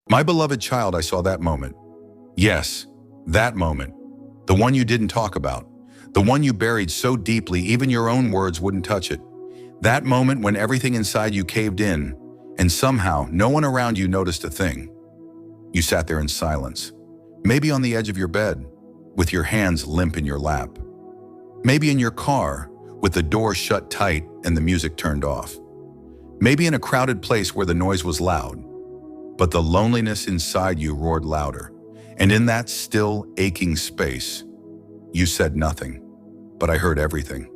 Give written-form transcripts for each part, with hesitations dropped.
My beloved child, I saw that moment. Yes, that moment. The one you didn't talk about. The one you buried so deeply even your own words wouldn't touch it. That moment when everything inside you caved in, and somehow no one around you noticed a thing. You sat there in silence, maybe on the edge of your bed, with your hands limp in your lap. Maybe in your car, with the door shut tight and the music turned off. Maybe in a crowded place where the noise was loud, but the loneliness inside you roared louder. And in that still, aching space, you said nothing, but I heard everything.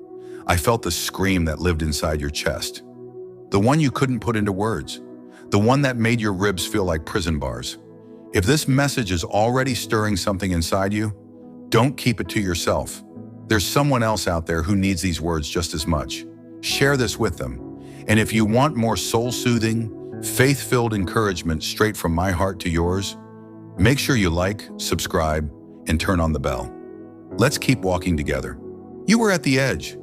I felt the scream that lived inside your chest. The one you couldn't put into words. The one that made your ribs feel like prison bars. If this message is already stirring something inside you, don't keep it to yourself. There's someone else out there who needs these words just as much. Share this with them. And if you want more soul-soothing, faith-filled encouragement straight from my heart to yours, make sure you like, subscribe, and turn on the bell. Let's keep walking together. You were at the edge.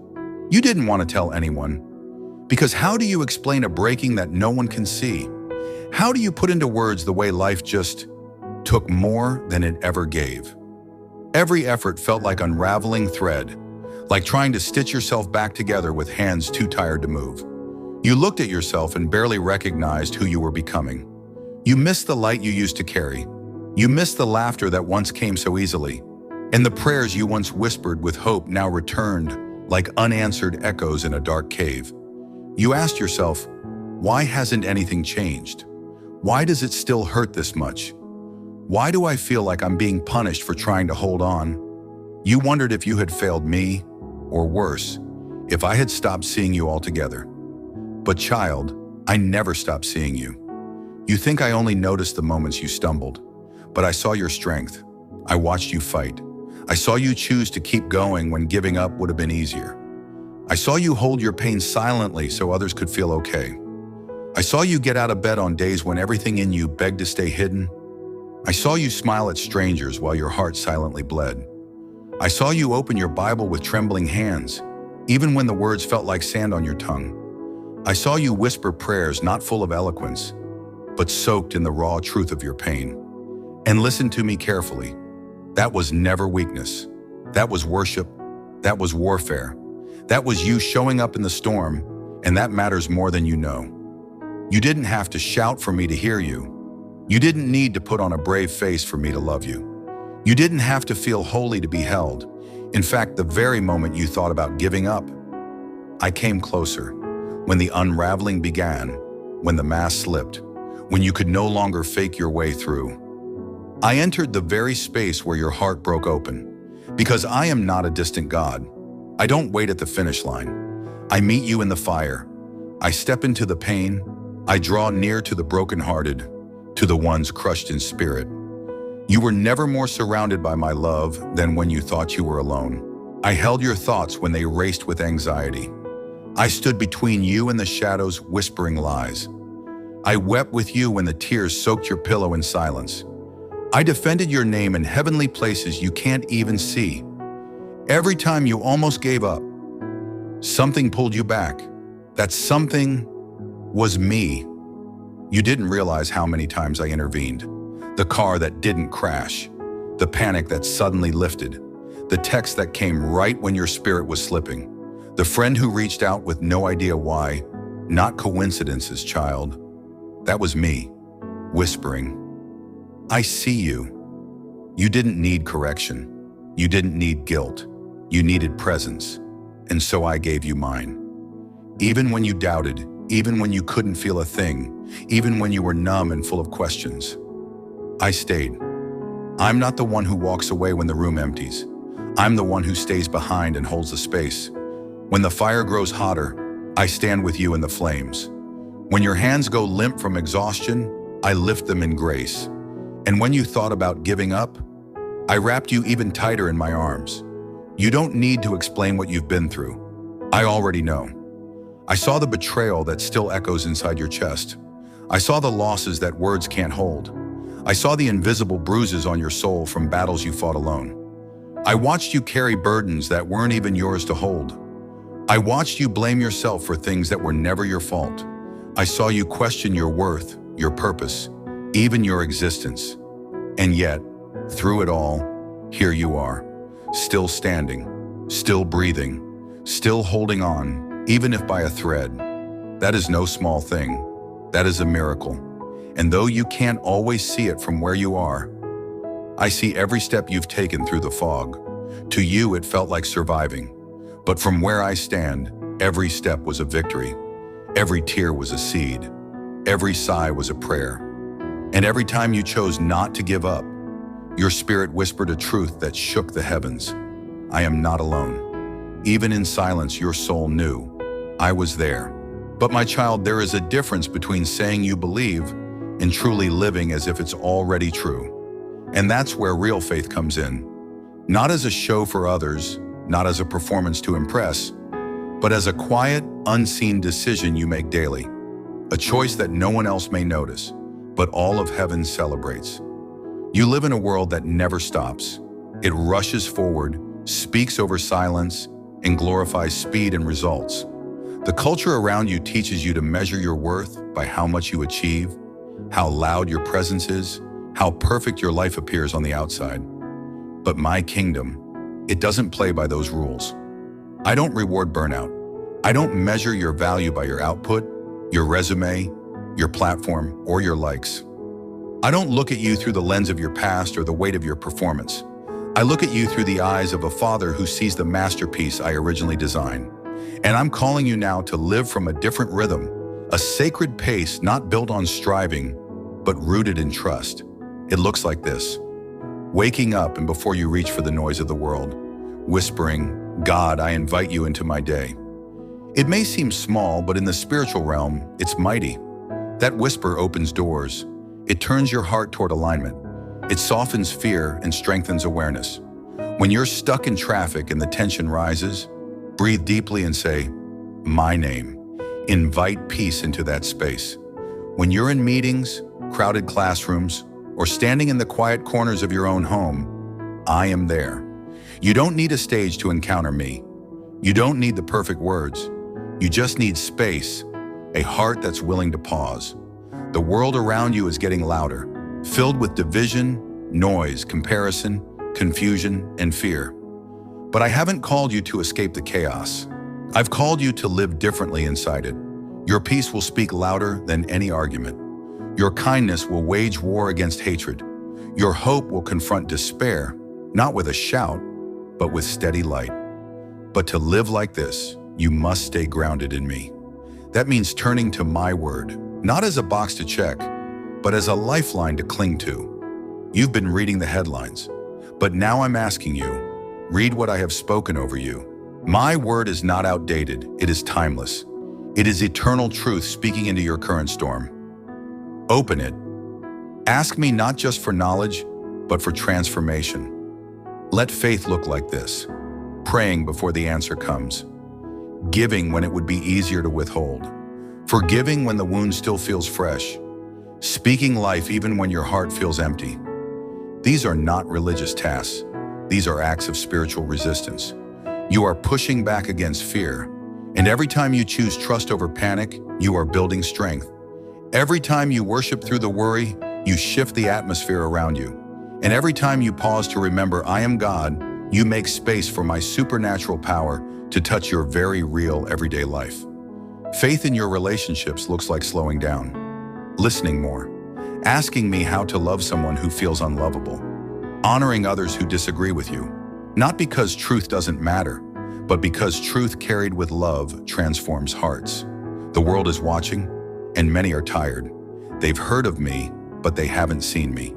You didn't want to tell anyone. Because how do you explain a breaking that no one can see? How do you put into words the way life just took more than it ever gave? Every effort felt like unraveling thread, like trying to stitch yourself back together with hands too tired to move. You looked at yourself and barely recognized who you were becoming. You missed the light you used to carry. You missed the laughter that once came so easily. And the prayers you once whispered with hope now returned like unanswered echoes in a dark cave. You asked yourself, why hasn't anything changed? Why does it still hurt this much? Why do I feel like I'm being punished for trying to hold on? You wondered if you had failed me, or worse, if I had stopped seeing you altogether. But child, I never stopped seeing you. You think I only noticed the moments you stumbled, but I saw your strength. I watched you fight. I saw you choose to keep going when giving up would have been easier. I saw you hold your pain silently so others could feel okay. I saw you get out of bed on days when everything in you begged to stay hidden. I saw you smile at strangers while your heart silently bled. I saw you open your Bible with trembling hands, even when the words felt like sand on your tongue. I saw you whisper prayers not full of eloquence, but soaked in the raw truth of your pain. And listen to me carefully. That was never weakness. That was worship. That was warfare. That was you showing up in the storm, and that matters more than you know. You didn't have to shout for me to hear you. You didn't need to put on a brave face for me to love you. You didn't have to feel holy to be held. In fact, the very moment you thought about giving up, I came closer. When the unraveling began, when the mask slipped, when you could no longer fake your way through. I entered the very space where your heart broke open. Because I am not a distant God. I don't wait at the finish line. I meet you in the fire. I step into the pain. I draw near to the brokenhearted, to the ones crushed in spirit. You were never more surrounded by my love than when you thought you were alone. I held your thoughts when they raced with anxiety. I stood between you and the shadows whispering lies. I wept with you when the tears soaked your pillow in silence. I defended your name in heavenly places you can't even see. Every time you almost gave up, something pulled you back. That something was me. You didn't realize how many times I intervened. The car that didn't crash, the panic that suddenly lifted, the text that came right when your spirit was slipping, the friend who reached out with no idea why. Not coincidences, child. That was me, whispering, I see you. You didn't need correction. You didn't need guilt. You needed presence. And so I gave you mine. Even when you doubted, even when you couldn't feel a thing, even when you were numb and full of questions, I stayed. I'm not the one who walks away when the room empties. I'm the one who stays behind and holds the space. When the fire grows hotter, I stand with you in the flames. When your hands go limp from exhaustion, I lift them in grace. And when you thought about giving up, I wrapped you even tighter in my arms. You don't need to explain what you've been through. I already know. I saw the betrayal that still echoes inside your chest. I saw the losses that words can't hold. I saw the invisible bruises on your soul from battles you fought alone. I watched you carry burdens that weren't even yours to hold. I watched you blame yourself for things that were never your fault. I saw you question your worth, your purpose, even your existence. And yet, through it all, here you are, still standing, still breathing, still holding on, even if by a thread. That is no small thing. That is a miracle. And though you can't always see it from where you are, I see every step you've taken through the fog. To you, it felt like surviving. But from where I stand, every step was a victory. Every tear was a seed. Every sigh was a prayer. And every time you chose not to give up, your spirit whispered a truth that shook the heavens. I am not alone. Even in silence, your soul knew. I was there. But my child, there is a difference between saying you believe and truly living as if it's already true. And that's where real faith comes in. Not as a show for others, not as a performance to impress, but as a quiet, unseen decision you make daily. A choice that no one else may notice, but all of heaven celebrates. You live in a world that never stops. It rushes forward, speaks over silence, and glorifies speed and results. The culture around you teaches you to measure your worth by how much you achieve, how loud your presence is, how perfect your life appears on the outside. But my kingdom, it doesn't play by those rules. I don't reward burnout. I don't measure your value by your output, your resume, your platform, or your likes. I don't look at you through the lens of your past or the weight of your performance. I look at you through the eyes of a father who sees the masterpiece I originally designed. And I'm calling you now to live from a different rhythm, a sacred pace not built on striving, but rooted in trust. It looks like this. Waking up and before you reach for the noise of the world, whispering, God, I invite you into my day. It may seem small, but in the spiritual realm, it's mighty. That whisper opens doors. It turns your heart toward alignment. It softens fear and strengthens awareness. When you're stuck in traffic and the tension rises, breathe deeply and say, my name. Invite peace into that space. When you're in meetings, crowded classrooms, or standing in the quiet corners of your own home, I am there. You don't need a stage to encounter me. You don't need the perfect words. You just need space, a heart that's willing to pause. The world around you is getting louder, filled with division, noise, comparison, confusion, and fear. But I haven't called you to escape the chaos. I've called you to live differently inside it. Your peace will speak louder than any argument. Your kindness will wage war against hatred. Your hope will confront despair, not with a shout, but with steady light. But to live like this, you must stay grounded in me. That means turning to my word, not as a box to check, but as a lifeline to cling to. You've been reading the headlines, but now I'm asking you, read what I have spoken over you. My word is not outdated, it is timeless. It is eternal truth speaking into your current storm. Open it. Ask me not just for knowledge, but for transformation. Let faith look like this: praying before the answer comes, giving when it would be easier to withhold, forgiving when the wound still feels fresh, speaking life even when your heart feels empty. These are not religious tasks. These are acts of spiritual resistance. You are pushing back against fear, and every time you choose trust over panic, you are building strength. Every time you worship through the worry, you shift the atmosphere around you. And every time you pause to remember I am God, you make space for my supernatural power to touch your very real everyday life. Faith in your relationships looks like slowing down, listening more, asking me how to love someone who feels unlovable, honoring others who disagree with you, not because truth doesn't matter, but because truth carried with love transforms hearts. The world is watching, and many are tired. They've heard of me, but they haven't seen me.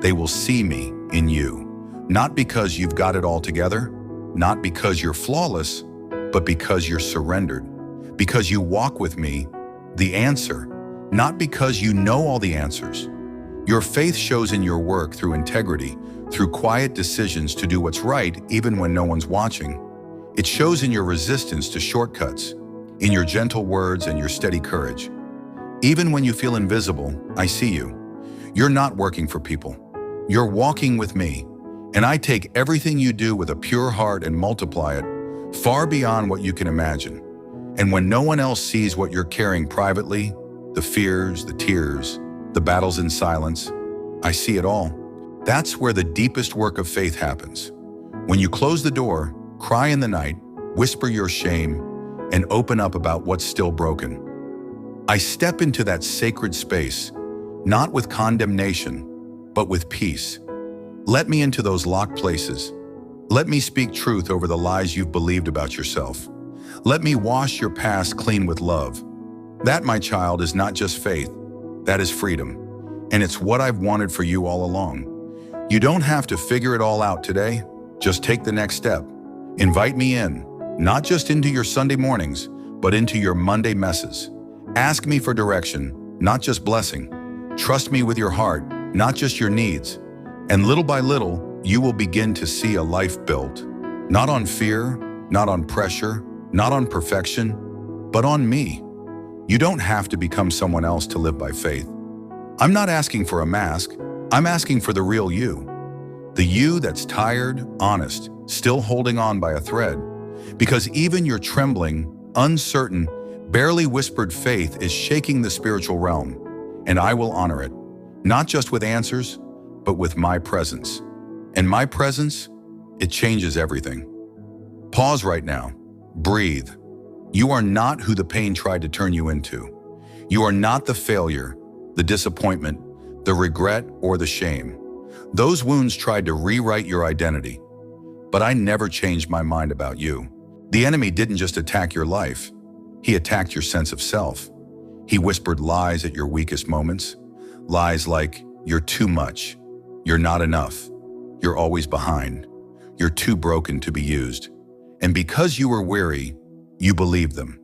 They will see me in you, not because you've got it all together, not because you're flawless, but because you're surrendered, because you walk with me, the answer, not because you know all the answers. Your faith shows in your work through integrity, through quiet decisions to do what's right even when no one's watching. It shows in your resistance to shortcuts, in your gentle words and your steady courage. Even when you feel invisible, I see you. You're not working for people. You're walking with me, and I take everything you do with a pure heart and multiply it far beyond what you can imagine. And when no one else sees what you're carrying privately, the fears, the tears, the battles in silence. I see it all. That's where the deepest work of faith happens. When you close the door, cry in the night, whisper your shame, and open up about what's still broken. I step into that sacred space, not with condemnation, but with peace. Let me into those locked places. Let me speak truth over the lies you've believed about yourself. Let me wash your past clean with love. That, my child, is not just faith. That is freedom. And it's what I've wanted for you all along. You don't have to figure it all out today. Just take the next step. Invite me in, not just into your Sunday mornings, but into your Monday messes. Ask me for direction, not just blessing. Trust me with your heart, not just your needs. And little by little, you will begin to see a life built, not on fear, not on pressure, not on perfection, but on me. You don't have to become someone else to live by faith. I'm not asking for a mask. I'm asking for the real you. The you that's tired, honest, still holding on by a thread. Because even your trembling, uncertain, barely whispered faith is shaking the spiritual realm. And I will honor it, not just with answers, but with my presence. And my presence, it changes everything. Pause right now. Breathe. You are not who the pain tried to turn you into. You are not the failure, the disappointment, the regret, or the shame. Those wounds tried to rewrite your identity. But I never changed my mind about you. The enemy didn't just attack your life. He attacked your sense of self. He whispered lies at your weakest moments. Lies like, you're too much. You're not enough. You're always behind. You're too broken to be used. And because you were weary, you believed them.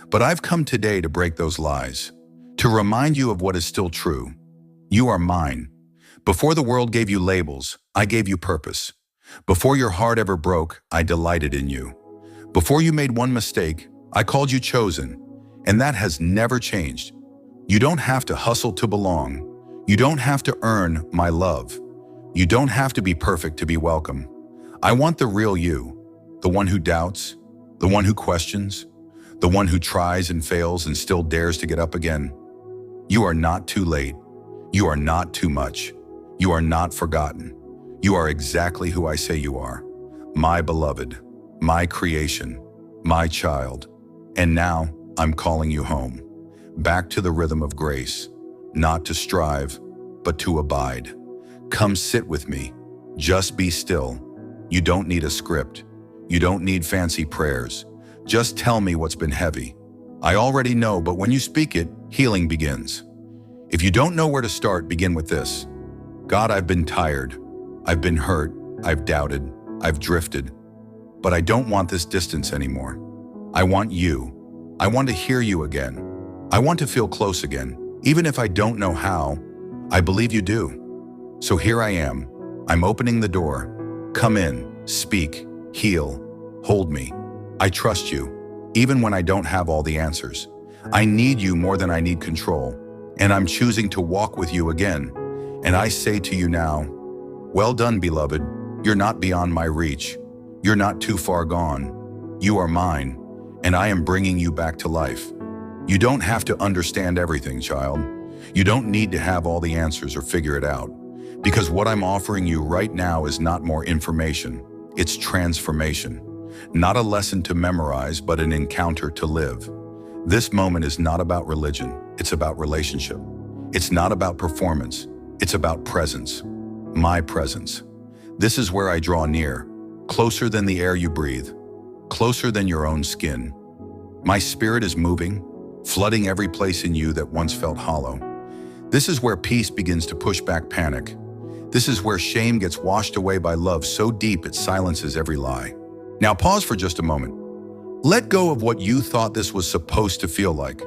But I've come today to break those lies, to remind you of what is still true. You are mine. Before the world gave you labels, I gave you purpose. Before your heart ever broke, I delighted in you. Before you made one mistake, I called you chosen, and that has never changed. You don't have to hustle to belong. You don't have to earn my love. You don't have to be perfect to be welcome. I want the real you, the one who doubts, the one who questions, the one who tries and fails and still dares to get up again. You are not too late. You are not too much. You are not forgotten. You are exactly who I say you are. My beloved, my creation, my child. And now I'm calling you home, back to the rhythm of grace, not to strive, but to abide. Come sit with me. Just be still. You don't need a script. You don't need fancy prayers. Just tell me what's been heavy. I already know, but when you speak it, healing begins. If you don't know where to start, begin with this. God, I've been tired. I've been hurt. I've doubted. I've drifted. But I don't want this distance anymore. I want you. I want to hear you again. I want to feel close again. Even if I don't know how, I believe you do. So here I am. I'm opening the door. Come in, speak, heal, hold me. I trust you, even when I don't have all the answers. I need you more than I need control, and I'm choosing to walk with you again. And I say to you now, well done, beloved. You're not beyond my reach. You're not too far gone. You are mine, and I am bringing you back to life. You don't have to understand everything, child. You don't need to have all the answers or figure it out, because what I'm offering you right now is not more information. It's transformation. Not a lesson to memorize, but an encounter to live. This moment is not about religion. It's about relationship. It's not about performance. It's about presence. My presence. This is where I draw near, closer than the air you breathe, closer than your own skin. My spirit is moving, flooding every place in you that once felt hollow. This is where peace begins to push back panic. This is where shame gets washed away by love so deep it silences every lie. Now pause for just a moment. Let go of what you thought this was supposed to feel like.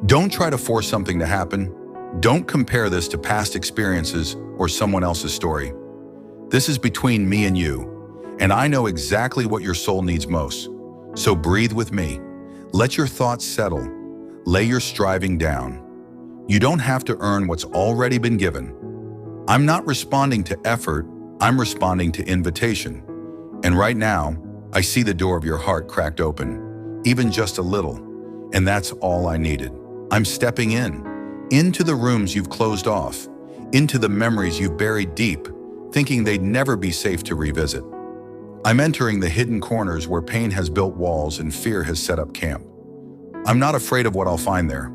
Don't try to force something to happen. Don't compare this to past experiences or someone else's story. This is between me and you, and I know exactly what your soul needs most. So breathe with me. Let your thoughts settle. Lay your striving down. You don't have to earn what's already been given. I'm not responding to effort, I'm responding to invitation. And right now, I see the door of your heart cracked open, even just a little, and that's all I needed. I'm stepping in, into the rooms you've closed off, into the memories you've buried deep, thinking they'd never be safe to revisit. I'm entering the hidden corners where pain has built walls and fear has set up camp. I'm not afraid of what I'll find there.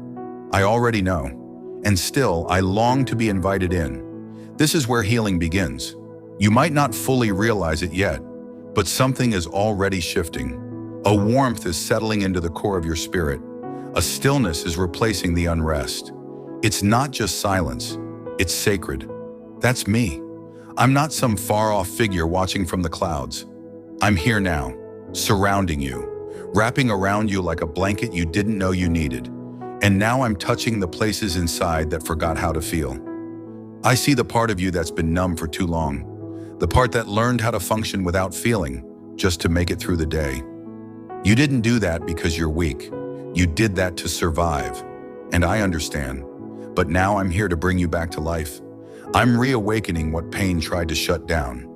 I already know. And still, I long to be invited in. This is where healing begins. You might not fully realize it yet, but something is already shifting. A warmth is settling into the core of your spirit. A stillness is replacing the unrest. It's not just silence, it's sacred. That's me. I'm not some far-off figure watching from the clouds. I'm here now, surrounding you, wrapping around you like a blanket you didn't know you needed. And now I'm touching the places inside that forgot how to feel. I see the part of you that's been numb for too long, the part that learned how to function without feeling, just to make it through the day. You didn't do that because you're weak. You did that to survive. And I understand. But now I'm here to bring you back to life. I'm reawakening what pain tried to shut down.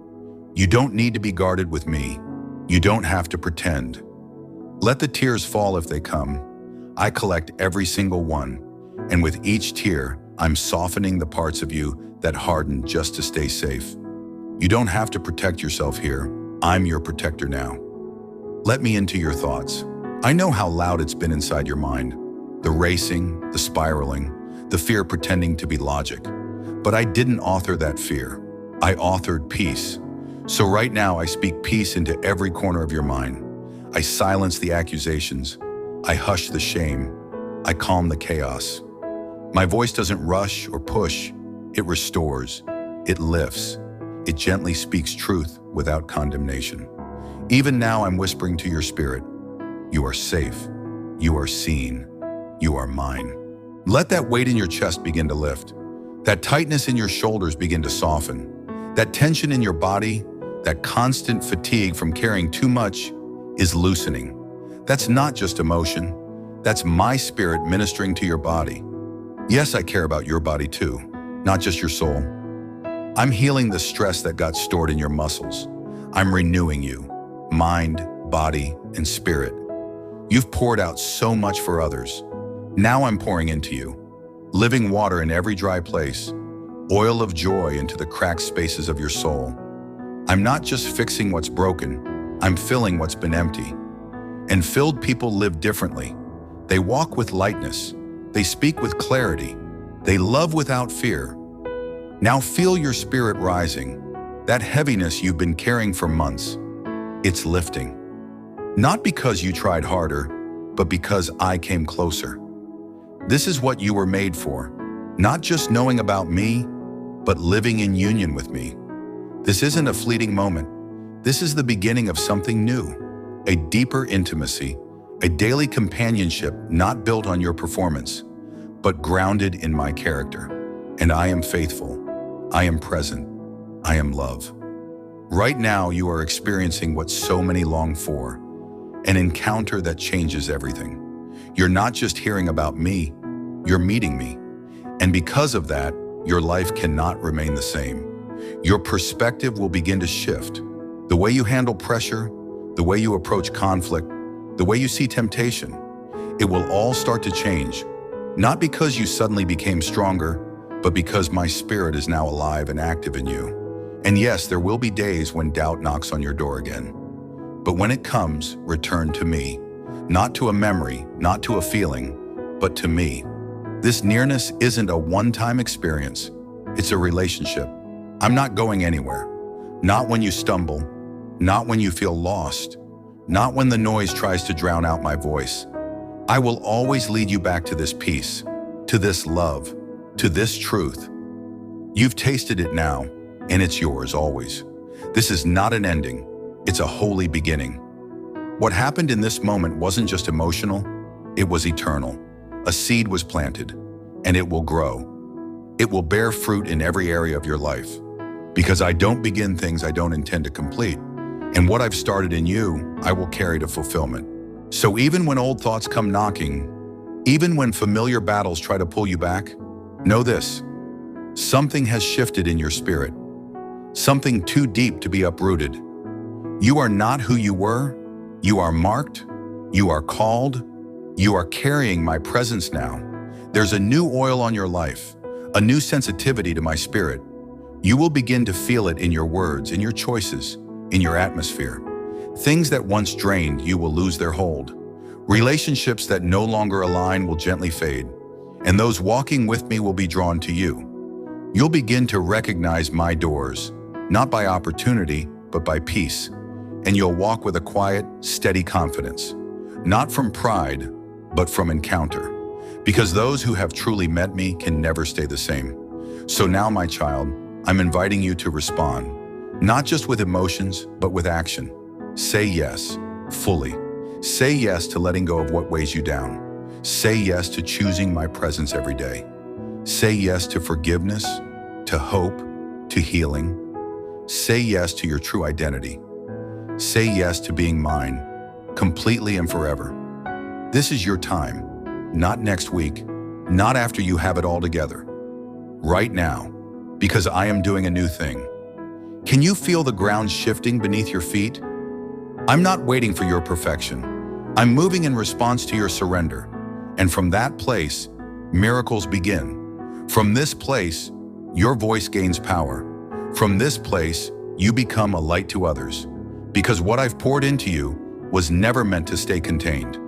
You don't need to be guarded with me. You don't have to pretend. Let the tears fall if they come. I collect every single one. And with each tear, I'm softening the parts of you that hardened just to stay safe. You don't have to protect yourself here. I'm your protector now. Let me into your thoughts. I know how loud it's been inside your mind. The racing, the spiraling, the fear pretending to be logic. But I didn't author that fear. I authored peace. So right now I speak peace into every corner of your mind. I silence the accusations. I hush the shame. I calm the chaos. My voice doesn't rush or push. It restores. It lifts. It gently speaks truth without condemnation. Even now I'm whispering to your spirit, you are safe. You are seen. You are mine. Let that weight in your chest begin to lift. That tightness in your shoulders begin to soften. That tension in your body, that constant fatigue from carrying too much is loosening. That's not just emotion. That's my spirit ministering to your body. Yes, I care about your body too, not just your soul. I'm healing the stress that got stored in your muscles. I'm renewing you, mind, body, and spirit. You've poured out so much for others. Now I'm pouring into you. Living water in every dry place, oil of joy into the cracked spaces of your soul. I'm not just fixing what's broken, I'm filling what's been empty. And filled people live differently. They walk with lightness. They speak with clarity. They love without fear. Now feel your spirit rising. That heaviness you've been carrying for months, it's lifting. Not because you tried harder, but because I came closer. This is what you were made for. Not just knowing about me, but living in union with me. This isn't a fleeting moment. This is the beginning of something new, a deeper intimacy, a daily companionship not built on your performance, but grounded in my character. And I am faithful. I am present. I am love. Right now, you are experiencing what so many long for, an encounter that changes everything. You're not just hearing about me, you're meeting me. And because of that, your life cannot remain the same. Your perspective will begin to shift. The way you handle pressure, the way you approach conflict, the way you see temptation, it will all start to change. Not because you suddenly became stronger, but because my spirit is now alive and active in you. And yes, there will be days when doubt knocks on your door again. But when it comes, return to me. Not to a memory, not to a feeling, but to me. This nearness isn't a one-time experience. It's a relationship. I'm not going anywhere. Not when you stumble, not when you feel lost, not when the noise tries to drown out my voice. I will always lead you back to this peace, to this love, to this truth. You've tasted it now, and it's yours always. This is not an ending. It's a holy beginning. What happened in this moment wasn't just emotional, it was eternal. A seed was planted, and it will grow. It will bear fruit in every area of your life. Because I don't begin things I don't intend to complete. And what I've started in you, I will carry to fulfillment. So even when old thoughts come knocking, even when familiar battles try to pull you back, know this: something has shifted in your spirit. Something too deep to be uprooted. You are not who you were. You are marked. You are called. You are carrying my presence now. There's a new oil on your life, a new sensitivity to my spirit. You will begin to feel it in your words, in your choices, in your atmosphere. Things that once drained you will lose their hold. Relationships that no longer align will gently fade, and those walking with me will be drawn to you. You'll begin to recognize my doors, not by opportunity, but by peace. And you'll walk with a quiet, steady confidence, not from pride, but from encounter. Because those who have truly met me can never stay the same. So now, my child, I'm inviting you to respond, not just with emotions, but with action. Say yes, fully. Say yes to letting go of what weighs you down. Say yes to choosing my presence every day. Say yes to forgiveness, to hope, to healing. Say yes to your true identity. Say yes to being mine, completely and forever. This is your time, not next week, not after you have it all together. Right now, because I am doing a new thing. Can you feel the ground shifting beneath your feet? I'm not waiting for your perfection. I'm moving in response to your surrender. And from that place, miracles begin. From this place, your voice gains power. From this place, you become a light to others. Because what I've poured into you was never meant to stay contained.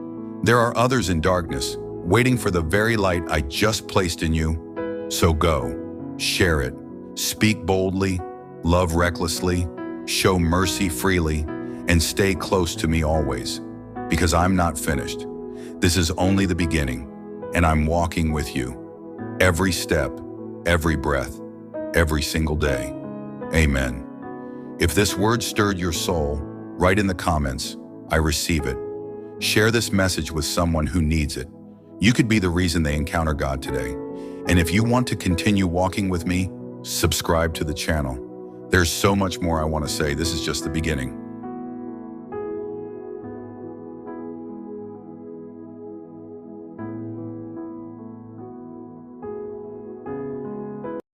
There are others in darkness, waiting for the very light I just placed in you. So go, share it, speak boldly, love recklessly, show mercy freely, and stay close to me always. Because I'm not finished. This is only the beginning, and I'm walking with you. Every step, every breath, every single day. Amen. If this word stirred your soul, write in the comments, I receive it. Share this message with someone who needs it. You could be the reason they encounter God today. And if you want to continue walking with me, subscribe to the channel. There's so much more I want to say. This is just the beginning.